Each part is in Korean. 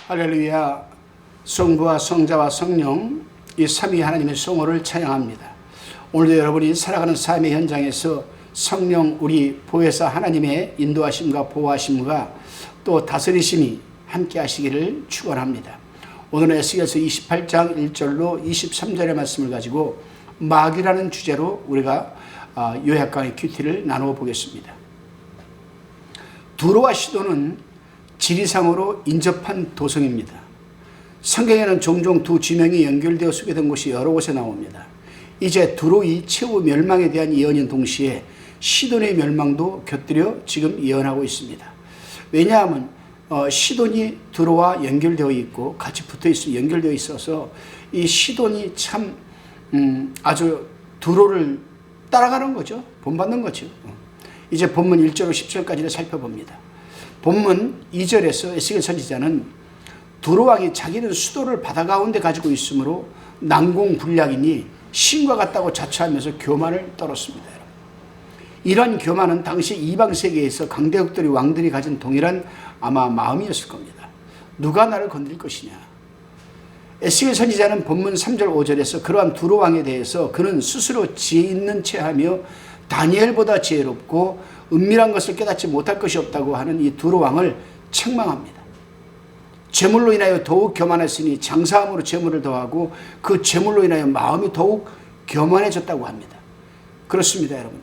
할렐루야. 성부와 성자와 성령 이 삼위 하나님의 성호를 찬양합니다. 오늘도 여러분이 살아가는 삶의 현장에서 성령 우리 보혜사 하나님의 인도하심과 보호하심과 또 다스리심이 함께 하시기를 축원합니다. 오늘은 에스겔서 28장 1절로 23절의 말씀을 가지고 마귀라는 주제로 우리가 요약강의 큐티를 나누어 보겠습니다. 두로와 시돈은 지리상으로 인접한 도성입니다. 성경에는 종종 두 지명이 연결되어 소개된 곳이 여러 곳에 나옵니다. 이제 두로의 최후 멸망에 대한 예언인 동시에 시돈의 멸망도 곁들여 지금 예언하고 있습니다. 왜냐하면 시돈이 두로와 연결되어 있고 같이 붙어 있어 연결되어 있어서 이 시돈이 참 아주 두로를 따라가는 거죠. 본받는 거죠. 이제 본문 1절로 10절까지를 살펴봅니다. 본문 2절에서 에스겔 선지자는 두로 왕이 자기는 수도를 바다 가운데 가지고 있으므로 난공불락이니 신과 같다고 자처하면서 교만을 떨었습니다. 이런 교만은 당시 이방 세계에서 강대국들이 왕들이 가진 동일한 아마 마음이었을 겁니다. 누가 나를 건드릴 것이냐. 에스겔 선지자는 본문 3절 5절에서 그러한 두로 왕에 대해서 그는 스스로 지혜 있는 체하며 다니엘보다 지혜롭고 은밀한 것을 깨닫지 못할 것이 없다고 하는 이 두로 왕을 책망합니다. 재물로 인하여 더욱 교만했으니 장사함으로 재물을 더하고 그 재물로 인하여 마음이 더욱 교만해졌다고 합니다. 그렇습니다, 여러분.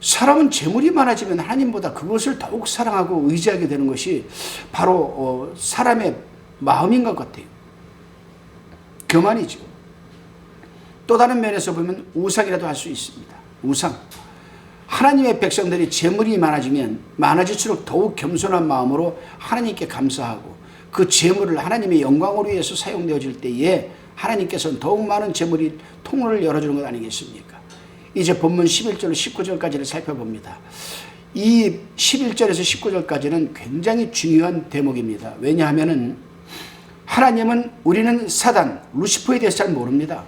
사람은 재물이 많아지면 하나님보다 그것을 더욱 사랑하고 의지하게 되는 것이 바로 사람의 마음인 것 같아요. 교만이죠. 또 다른 면에서 보면 우상이라도 할 수 있습니다. 우상. 하나님의 백성들이 재물이 많아지면 많아질수록 더욱 겸손한 마음으로 하나님께 감사하고 그 재물을 하나님의 영광을 위해서 사용되어질 때에 하나님께서는 더욱 많은 재물이 통로를 열어주는 것 아니겠습니까? 이제 본문 11절로 19절까지를 살펴봅니다. 이 11절에서 19절까지는 굉장히 중요한 대목입니다. 왜냐하면 하나님은 우리는 사단, 루시퍼에 대해서 잘 모릅니다.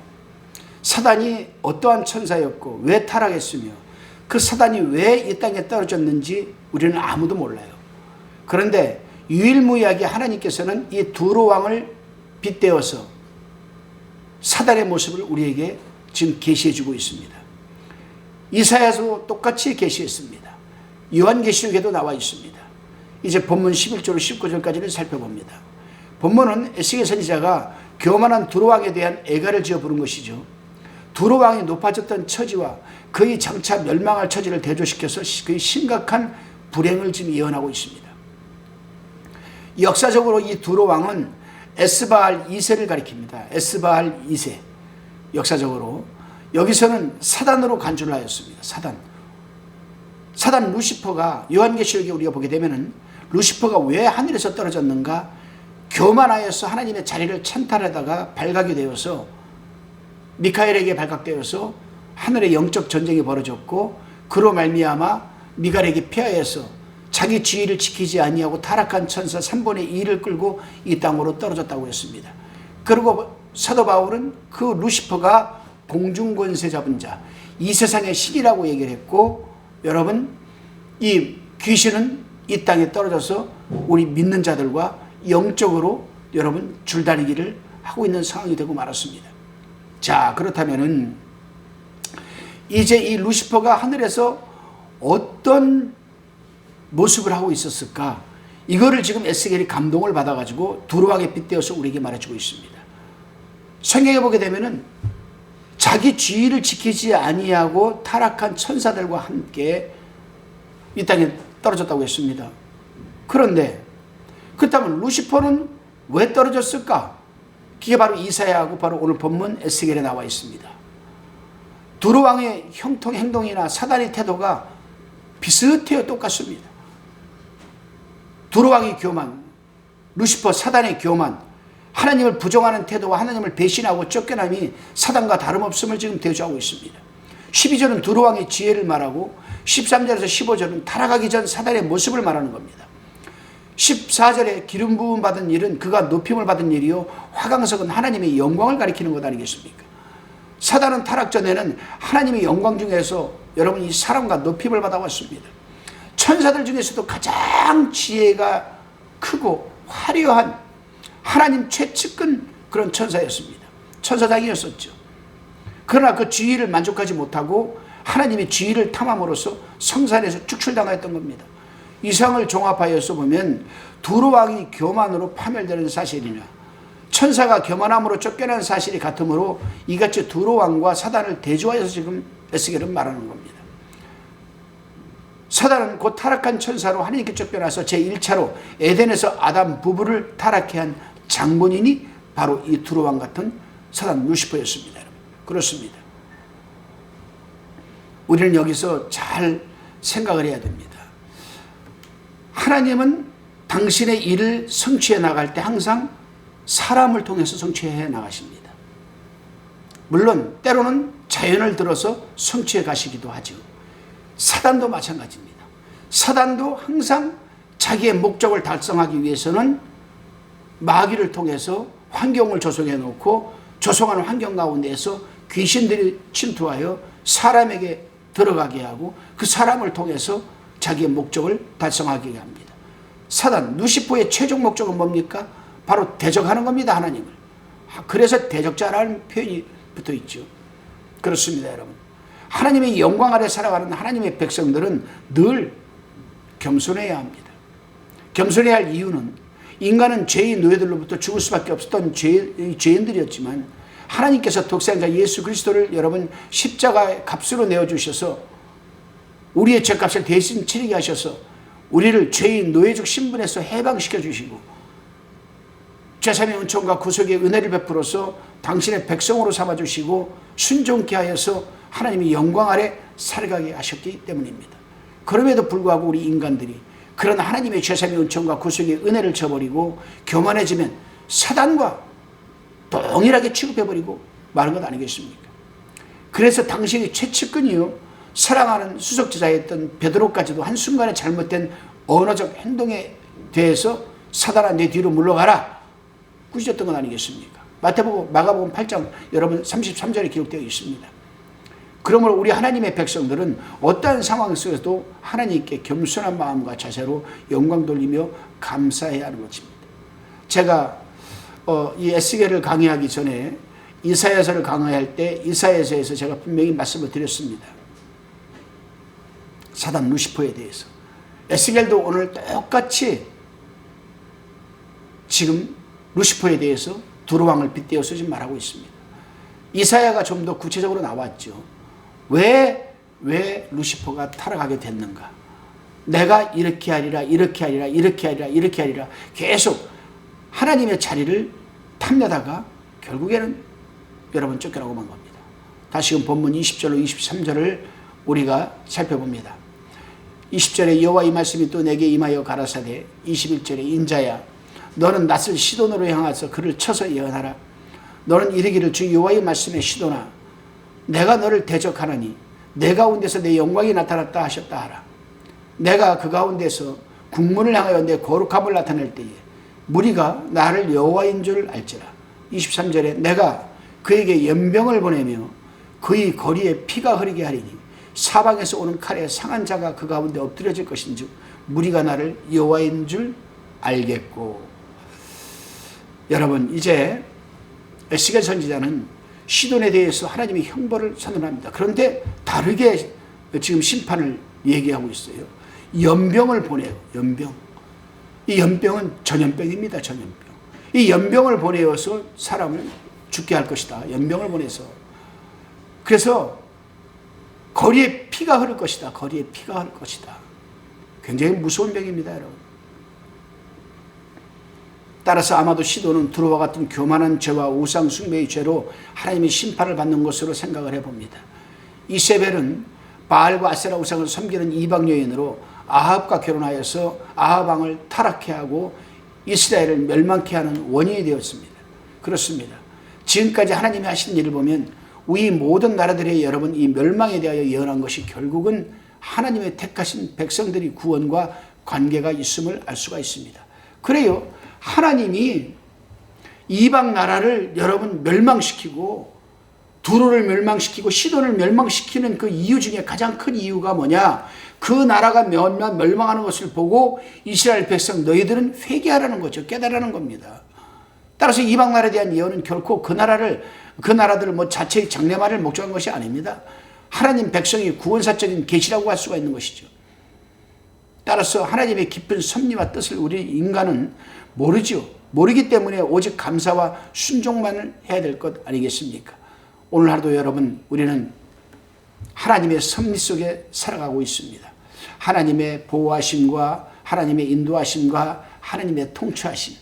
사단이 어떠한 천사였고 왜 타락했으며 그 사단이 왜 이 땅에 떨어졌는지 우리는 아무도 몰라요. 그런데 유일무이하게 하나님께서는 이 두로 왕을 빗대어서 사단의 모습을 우리에게 지금 계시해 주고 있습니다. 이사야서 똑같이 계시했습니다. 요한계시록에도 나와 있습니다. 이제 본문 11절로 19절까지를 살펴봅니다. 본문은 에스겔 선지자가 교만한 두로 왕에 대한 애가를 지어 부른 것이죠. 두로 왕이 높아졌던 처지와 그의 장차 멸망할 처지를 대조시켜서 그의 심각한 불행을 지금 예언하고 있습니다. 역사적으로 이 두로 왕은 에스바알 2세를 가리킵니다. 에스바알 2세. 역사적으로 여기서는 사단으로 간주를 하였습니다. 사단 루시퍼가 요한계시록에 우리가 보게 되면은 루시퍼가 왜 하늘에서 떨어졌는가? 교만하여서 하나님의 자리를 찬탈하다가 발각이 되어서 미카엘에게 발각되어서 하늘의 영적 전쟁이 벌어졌고 그로 말미암아 미갈에게 피하여서 자기 지위를 지키지 아니하고 타락한 천사 3분의 2를 끌고 이 땅으로 떨어졌다고 했습니다. 그리고 사도 바울은 그 루시퍼가 공중권세 잡은 자, 이 세상의 신이라고 얘기를 했고, 여러분 이 귀신은 이 땅에 떨어져서 우리 믿는 자들과 영적으로 여러분 줄다리기를 하고 있는 상황이 되고 말았습니다. 자, 그렇다면은 이제 이 루시퍼가 하늘에서 어떤 모습을 하고 있었을까? 이거를 지금 에스겔이 감동을 받아가지고 두로 왕에 빗대어서 우리에게 말해주고 있습니다. 성경에 보게 되면은 자기 지위를 지키지 아니하고 타락한 천사들과 함께 이 땅에 떨어졌다고 했습니다. 그런데 그렇다면 루시퍼는 왜 떨어졌을까? 그게 바로 이사야하고 바로 오늘 본문 에스겔에 나와 있습니다. 두로 왕의 형통 행동이나 사단의 태도가 비슷해요. 똑같습니다. 두로 왕의 교만, 루시퍼 사단의 교만, 하나님을 부정하는 태도와 하나님을 배신하고 쫓겨남이 사단과 다름없음을 지금 대조하고 있습니다. 12절은 두로 왕의 지혜를 말하고 13절에서 15절은 타락하기 전 사단의 모습을 말하는 겁니다. 14절에 기름 부음 받은 일은 그가 높임을 받은 일이요 화강석은 하나님의 영광을 가리키는 것 아니겠습니까? 사단은 타락 전에는 하나님의 영광 중에서 여러분 이 사랑과 높임을 받아왔습니다. 천사들 중에서도 가장 지혜가 크고 화려한 하나님 최측근 그런 천사였습니다. 천사장이었었죠. 그러나 그 지위를 만족하지 못하고 하나님의 지위를 탐함으로써 성산에서 축출당하였던 겁니다. 이상을 종합하여서 보면 두로 왕이 교만으로 파멸되는 사실이나 천사가 교만함으로 쫓겨난 사실이 같으므로 이같이 두로 왕과 사단을 대조하여서 지금 에스겔은 말하는 겁니다. 사단은 곧 타락한 천사로 하나님께 쫓겨나서 제1차로 에덴에서 아담 부부를 타락해 한 장본인이 바로 이 두로 왕 같은 사단 루시퍼였습니다. 그렇습니다. 우리는 여기서 잘 생각을 해야 됩니다. 하나님은 당신의 일을 성취해 나갈 때 항상 사람을 통해서 성취해 나가십니다. 물론 때로는 자연을 들어서 성취해 가시기도 하죠. 사단도 마찬가지입니다. 사단도 항상 자기의 목적을 달성하기 위해서는 마귀를 통해서 환경을 조성해 놓고 조성하는 환경 가운데에서 귀신들이 침투하여 사람에게 들어가게 하고 그 사람을 통해서 자기의 목적을 달성하게 합니다. 사단 루시퍼의 최종 목적은 뭡니까? 바로 대적하는 겁니다. 하나님을. 그래서 대적자라는 표현이 붙어 있죠. 그렇습니다, 여러분. 하나님의 영광 아래 살아가는 하나님의 백성들은 늘 겸손해야 합니다. 겸손해야 할 이유는 인간은 죄의 노예들로부터 죽을 수밖에 없었던 죄인들이었지만 하나님께서 독생자 예수 그리스도를 여러분 십자가의 값으로 내어주셔서 우리의 죄값을 대신 치르게 하셔서 우리를 죄의 노예적 신분에서 해방시켜 주시고 죄사함의 은총과 구속의 은혜를 베풀어서 당신의 백성으로 삼아주시고 순종케 하여서 하나님의 영광 아래 살아가게 하셨기 때문입니다. 그럼에도 불구하고 우리 인간들이 그런 하나님의 죄사함의 은총과 구속의 은혜를 저버리고 교만해지면 사단과 동일하게 취급해버리고 마는 것 아니겠습니까? 그래서 당신이 최측근이요 사랑하는 수석제자였던 베드로까지도 한순간에 잘못된 언어적 행동에 대해서 사단아 내 뒤로 물러가라 꾸짖었던 건 아니겠습니까? 마가복음 8장 여러분 33절에 기록되어 있습니다. 그러므로 우리 하나님의 백성들은 어떠한 상황 속에서도 하나님께 겸손한 마음과 자세로 영광 돌리며 감사해야 하는 것입니다. 제가 이 에스겔을 강의하기 전에 이사야서를 강의할 때 이사야서에서 제가 분명히 말씀을 드렸습니다. 사단 루시퍼에 대해서. 에스겔도 오늘 똑같이 지금 루시퍼에 대해서 두로 왕을 빗대어서 지금 말하고 있습니다. 이사야가 좀 더 구체적으로 나왔죠. 왜 루시퍼가 타락하게 됐는가? 내가 이렇게 하리라, 이렇게 하리라, 이렇게 하리라, 이렇게 하리라. 계속 하나님의 자리를 탐내다가 결국에는 여러분 쫓겨나고 만 겁니다. 다시금 본문 20절로 23절을 우리가 살펴봅니다. 20절에 여호와 이 말씀이 또 내게 임하여 가라사대 21절에 인자야 너는 낯을 시돈으로 향하서 그를 쳐서 예언하라. 너는 이르기를 주 여호와의 말씀에 시돈아 내가 너를 대적하노니 내 가운데서 내 영광이 나타났다 하셨다 하라. 내가 그 가운데서 국문을 향하여 내 거룩함을 나타낼 때에 무리가 나를 여호와인 줄 알지라. 23절에 내가 그에게 연병을 보내며 그의 거리에 피가 흐르게 하리니 사방에서 오는 칼에 상한 자가 그 가운데 엎드려질 것인즉 무리가 나를 여호와인 줄 알겠고. 여러분 이제 에스겔 선지자는 시돈에 대해서 하나님의 형벌을 선언합니다. 그런데 다르게 지금 심판을 얘기하고 있어요. 연병을 보내요. 연병. 이 연병은 전염병입니다. 전염병. 이 연병을 보내어서 사람을 죽게 할 것이다. 연병을 보내서. 그래서 거리에 피가 흐를 것이다. 거리에 피가 흐를 것이다. 굉장히 무서운 병입니다, 여러분. 따라서 아마도 시돈은 두로와 같은 교만한 죄와 우상 숭배의 죄로 하나님의 심판을 받는 것으로 생각을 해봅니다. 이세벨은 바알과 아세라 우상을 섬기는 이방 여인으로 아합과 결혼하여서 아합 왕을 타락케 하고 이스라엘을 멸망케 하는 원인이 되었습니다. 그렇습니다. 지금까지 하나님이 하신 일을 보면 우리 모든 나라들의 여러분 이 멸망에 대하여 예언한 것이 결국은 하나님의 택하신 백성들이 구원과 관계가 있음을 알 수가 있습니다. 그래요. 하나님이 이방 나라를 여러분 멸망시키고 두로를 멸망시키고 시돈을 멸망시키는 그 이유 중에 가장 큰 이유가 뭐냐? 그 나라가 멸망하는 것을 보고 이스라엘 백성 너희들은 회개하라는 거죠. 깨달으라는 겁니다. 따라서 이방 나라에 대한 예언은 결코 그 나라들을 뭐 자체의 장래만을 목적한 것이 아닙니다. 하나님 백성이 구원사적인 계시라고 할 수가 있는 것이죠. 따라서 하나님의 깊은 섭리와 뜻을 우리 인간은 모르죠. 모르기 때문에 오직 감사와 순종만을 해야 될 것 아니겠습니까? 오늘 하루도 여러분, 우리는 하나님의 섭리 속에 살아가고 있습니다. 하나님의 보호하심과 하나님의 인도하심과 하나님의 통치하심.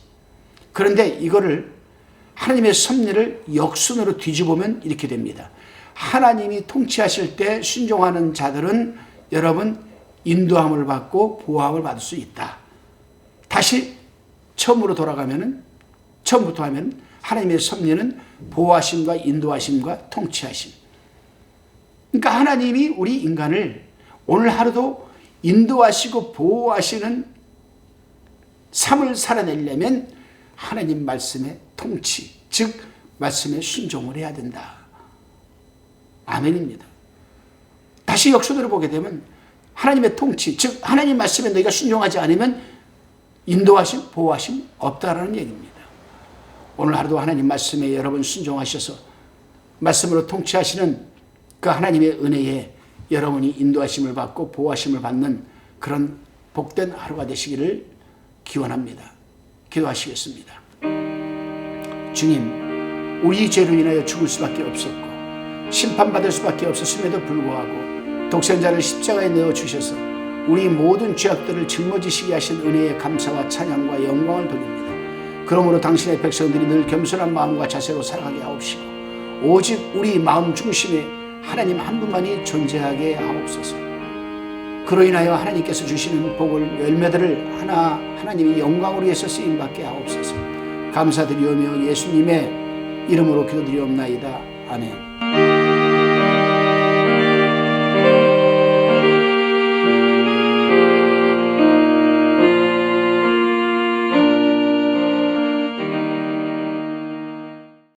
그런데 이거를 하나님의 섭리를 역순으로 뒤집으면 이렇게 됩니다. 하나님이 통치하실 때 순종하는 자들은 여러분 인도함을 받고 보호함을 받을 수 있다. 다시 처음부터 하면 하나님의 섭리는 보호하심과 인도하심과 통치하심. 그러니까 하나님이 우리 인간을 오늘 하루도 인도하시고 보호하시는 삶을 살아내려면 하나님 말씀의 통치, 즉 말씀에 순종을 해야 된다. 아멘입니다. 다시 역순으로 보게 되면 하나님의 통치, 즉 하나님 말씀에 너희가 순종하지 않으면 인도하심, 보호하심 없다라는 얘기입니다. 오늘 하루도 하나님 말씀에 여러분 순종하셔서 말씀으로 통치하시는 그 하나님의 은혜에 여러분이 인도하심을 받고 보호하심을 받는 그런 복된 하루가 되시기를 기원합니다. 기도하시겠습니다. 주님, 우리 죄로 인하여 죽을 수밖에 없었고 심판받을 수밖에 없었음에도 불구하고 독생자를 십자가에 내어주셔서 우리 모든 죄악들을 짊어지시게 하신 은혜에 감사와 찬양과 영광을 돌립니다. 그러므로 당신의 백성들이 늘 겸손한 마음과 자세로 살아가게 하옵시고 오직 우리 마음 중심에 하나님 한 분만이 존재하게 하옵소서. 그로 인하여 하나님께서 주시는 복을 열매들을 하나님이 영광으로 위해서 쓰임받게 하옵소서. 감사드리오며 예수님의 이름으로 기도드리옵나이다. 아멘.